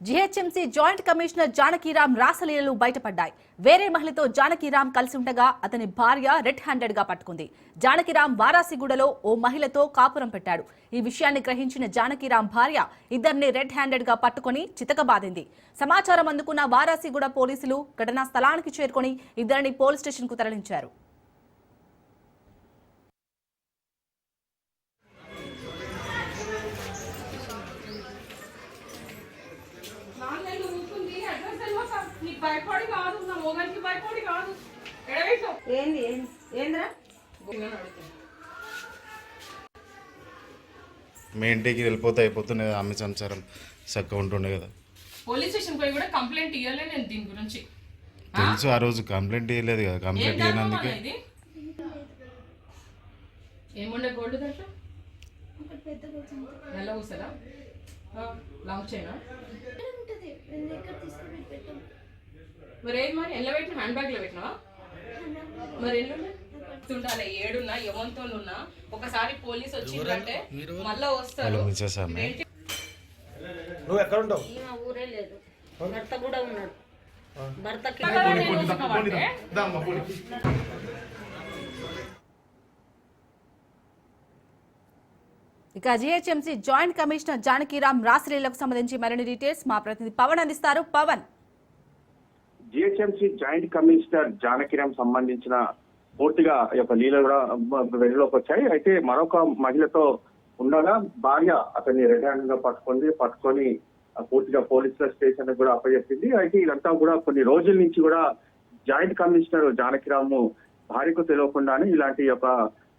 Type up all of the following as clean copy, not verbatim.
GHMC joint commissioner Janakiram రాసలీలలు బయటపడ్డాయి. వేరే మహిళతో జానకీరామ్ కలిసి ఉండగా అతని భార్య రెడ్ హ్యాండెడ్ గా పట్టుకుంది. జానకీరామ్ వారాసిగూడలో ఓ మహిళతో కాపురం పెట్టాడు. ఈ విషయాన్ని గ్రహించిన జానకీరామ్ భార్య ఇద్దరిని రెడ్ హ్యాండెడ్ గా పట్టుకుని చితకబాదింది. సమాచారం అందుకున్న వారాసిగూడ పోలీసులు ఘటనా స్థలానికి చేరుకుని ఇద్దరిని పోలీస్ స్టేషన్ కు తరలించారు. మీ ఇంటికి వెళ్ళిపోతే అయిపోతుంది కదా, ఆమె సంసారం చక్కగా ఉంటుండే కదా. పోలీస్ స్టేషన్ పోయి కూడా కంప్లైంట్ ఇవ్వలే నేను దీని గురించి. తెలుసు ఆ రోజు కంప్లైంట్ ఇవ్వలేదు కదా. కంప్లైంట్ ఇవ్వనందుకే ఏముండే గోల్డ్ దాంట్లో నెల కూసరా లాంగ్ చైనా మరి ఏది మరి ఎల్ల పెట్టిన హ్యాండ్ బ్యాగ్ లో పెట్టినావా? మరి ఎల్లుండే ఉండాలి, ఏడున్నా ఎవరితో ఉన్నా ఒకసారి పోలీస్ వచ్చిందంటే మళ్ళా వస్తారు. నువ్వు ఎక్కడ ఉంటావు? ఊరే లేదు, భర్త కూడా ఉన్నాడు. భర్తకి ఇక జీహెచ్ఎంసీ జాయింట్ కమిషనర్ జానకీరామ్ రాసలీలకు సంబంధించి మరిన్ని డీటెయిల్స్ మా ప్రతినిధి పవన్ అందిస్తారు. Pavan, GHMC joint commissioner Janakiram సంబంధించిన పూర్తిగా యొక్క లీలలు కూడా వెలుగులోకి వచ్చాయి. అయితే మరొక మహిళతో ఉండగా భార్య అతన్ని రెడ్ హ్యాండ్ గా పట్టుకొని పూర్తిగా పోలీసుల స్టేషన్ కూడా అప్పచెప్పింది. అయితే ఇదంతా కూడా కొన్ని రోజుల నుంచి కూడా జాయింట్ కమిషనర్ జానకీరామ్ భార్యకు తెలియకుండానే ఇలాంటి యొక్క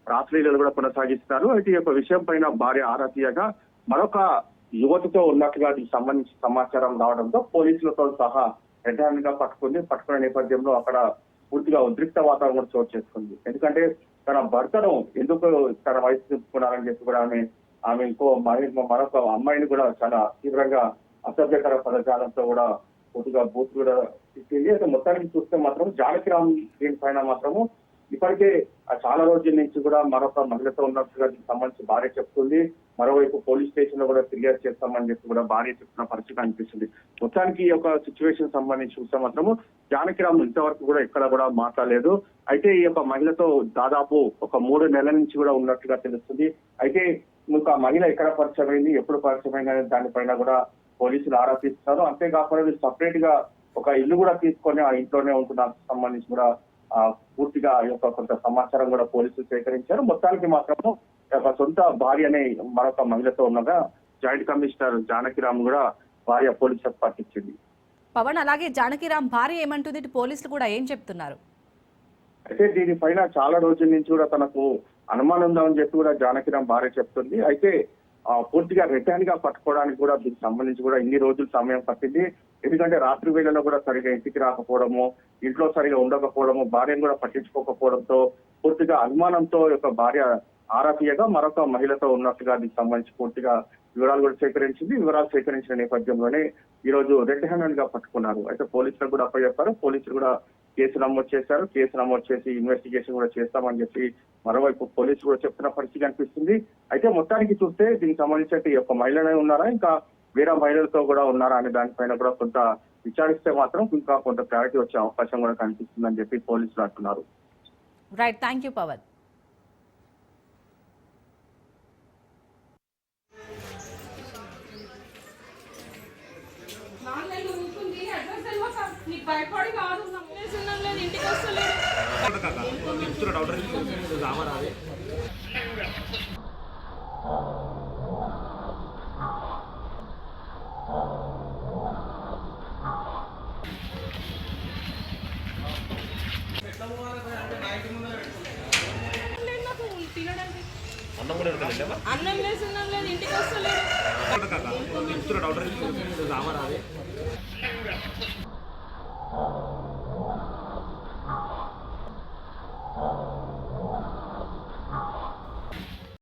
రాసలీలలు కూడా కొనసాగిస్తున్నారు. అయితే ఈ యొక్క విషయం పైన భార్య ఆరా తీయగా మరొక యువతితో ఉన్నట్టుగా దీనికి సంబంధించి సమాచారం రావడంతో పోలీసులతో సహా రెడ్ హ్యాండ్ గా పట్టుకునే నేపథ్యంలో అక్కడ పూర్తిగా ఉద్రిక్త వాతావరణం చోటు చేసుకుంది. ఎందుకంటే తన భర్తను ఎందుకు తన వయసు చూపుకున్నారని చెప్పి కూడా ఆమె ఇంకో మరొక అమ్మాయిని కూడా చాలా తీవ్రంగా అసభ్యకర పదజాలంతో కూడా పూర్తిగా బూత్ కూడా తిట్టింది. అయితే మొత్తానికి చూస్తే మాత్రం జానకీరామ్ దీనిపైన మాత్రము ఇప్పటికే చాలా రోజుల నుంచి కూడా మరొక మహిళతో ఉన్నట్టుగా దీనికి సంబంధించి భార్య చెప్తుంది. మరోవైపు పోలీస్ స్టేషన్ లో కూడా ఫిర్యాదు చేస్తామని చెప్పి కూడా భార్య చెప్తున్న పరిస్థితి అనిపిస్తుంది. మొత్తానికి ఈ యొక్క సిచ్యువేషన్ సంబంధించి చూస్తే మాత్రము జానకీరామ్ ఇంతవరకు కూడా ఎక్కడ కూడా మాట్లాడలేదు. అయితే ఈ యొక్క మహిళతో దాదాపు ఒక 3 నెలల నుంచి కూడా ఉన్నట్టుగా తెలుస్తుంది. అయితే ఇంకా మహిళ ఎక్కడ పరిచయం అయింది, ఎప్పుడు పరిచయం అయింది దానిపైన కూడా పోలీసులు ఆరా తీస్తున్నారు. అంతేకాకుండా సపరేట్ గా ఒక ఇల్లు కూడా తీసుకొని ఆ ఇంట్లోనే ఉంటున్న సంబంధించి కూడా పూర్తిగా ఈ యొక్క కొంత సమాచారం కూడా పోలీసులు సేకరించారు. మొత్తానికి మాత్రము ఒక సొంత భార్య అనే మరొక మహిళతో ఉన్నగా జాయింట్ కమిషనర్ జానకీరామ్ కూడా భార్య పోలీసులకు పట్టించింది. పవన్, అలాగే జానకీరామ్ భార్య ఏమంటుంది, పోలీసులు కూడా ఏం చెప్తున్నారు? అయితే దీనిపైన చాలా రోజుల నుంచి కూడా తనకు అనుమానం ఉందని చెప్పి కూడా జానకీరామ్ భార్య చెప్తుంది. అయితే పూర్తిగా రెడ్ హ్యాండ్ గా పట్టుకోవడానికి కూడా దీనికి సంబంధించి కూడా ఇన్ని రోజులు సమయం పట్టింది. ఎందుకంటే రాత్రి వేళలో కూడా సరిగా ఇంటికి రాకపోవడము, ఇంట్లో సరిగా ఉండకపోవడము, భార్యను కూడా పట్టించుకోకపోవడంతో పూర్తిగా అనుమానంతో యొక్క భార్య ఆరా తీయగా మరొక మహిళతో ఉన్నట్టుగా దీనికి సంబంధించి పూర్తిగా వివరాలు కూడా సేకరించింది. వివరాలు సేకరించిన నేపథ్యంలోనే ఈ రోజు రెడ్ హ్యాండ్ గా పట్టుకున్నారు. అయితే పోలీసులకు కూడా అప్పచెప్పారు. పోలీసులు కూడా కేసు నమోదు చేశారు. కేసు నమోదు చేసి ఇన్వెస్టిగేషన్ కూడా చేస్తామని చెప్పి మరోవైపు పోలీసులు కూడా చెప్తున్న పరిస్థితి కనిపిస్తుంది. అయితే మొత్తానికి చూస్తే దీనికి సంబంధించి ఈ యొక్క మహిళనే ఉన్నారా, ఇంకా వేరే మహిళలతో కూడా ఉన్నారా అనే దానిపైన కూడా కొంత విచారిస్తే మాత్రం ఇంకా కొంత క్లారిటీ వచ్చే అవకాశం కూడా కనిపిస్తుందని చెప్పి పోలీసులు అంటున్నారు. Right, thank you Pavan. భయపడి కాదు ఇంటికి వస్తలేదు. అన్నం లేదు ఇంటికి వస్తలేదు.